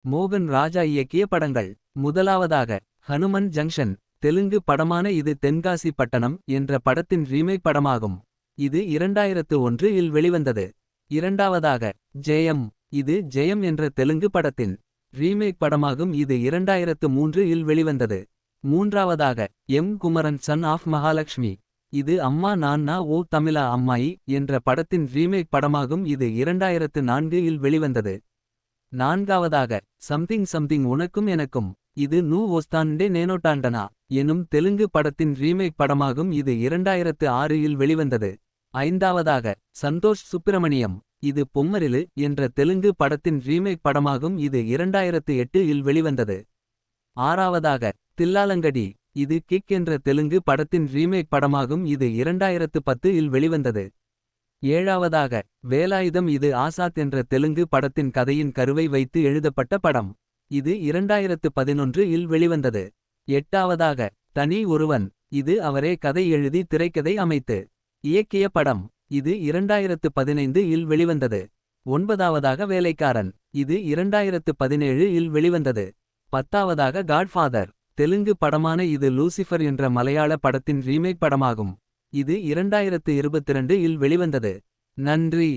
மோகன் ராஜா இயக்கிய படங்கள். முதலாவதாக ஹனுமன் ஜங்ஷன். தெலுங்கு படமான இது தென்காசி பட்டணம் என்ற படத்தின் ரீமேக் படமாகும். இது 2001 இல் வெளிவந்தது. இரண்டாவதாக ஜெயம். இது ஜெயம் என்ற தெலுங்கு படத்தின் ரீமேக் படமாகும். இது 2003 இல் வெளிவந்தது. மூன்றாவதாக M Kumaran son of Mahalakshmi. இது அம்மா நான்னா ஓ தமிழா அம்மாயி என்ற படத்தின் ரீமேக் படமாகும். இது 2004 இல் வெளிவந்தது. நான்காவதாக சம்திங் சம்திங் உனக்கும் எனக்கும். இது நூ ஒஸ்தான்டே நேனோட்டாண்டனா எனும் தெலுங்கு படத்தின் ரீமேக் படமாகும். இது 2006 இல் வெளிவந்தது. ஐந்தாவதாக சந்தோஷ் சுப்பிரமணியம். இது பொம்மரிலு என்ற தெலுங்கு படத்தின் ரீமேக் படமாகும். இது 2008 இல் வெளிவந்தது. ஆறாவதாக தில்லாலங்கடி. இது கிக் என்ற தெலுங்கு படத்தின் ரீமேக் படமாகும். இது 2010 இல் வெளிவந்தது. ஏழாவதாக வேலாயுதம். இது ஆசாத் என்ற தெலுங்கு படத்தின் கதையின் கருவை வைத்து எழுதப்பட்ட படம். இது 2011 இல் வெளிவந்தது. எட்டாவதாக தனி ஒருவன். இது அவரே கதை எழுதி திரைக்கதை அமைத்து இயக்கிய படம். இது 2015 இல் வெளிவந்தது. ஒன்பதாவதாக வேலைக்காரன். இது 2017 இல் வெளிவந்தது. பத்தாவதாக காட்ஃபாதர். தெலுங்கு படமான இது லூசிஃபர் என்ற மலையாள படத்தின் ரீமேக் படமாகும். இது 2022 இல் வெளிவந்தது. நன்றி.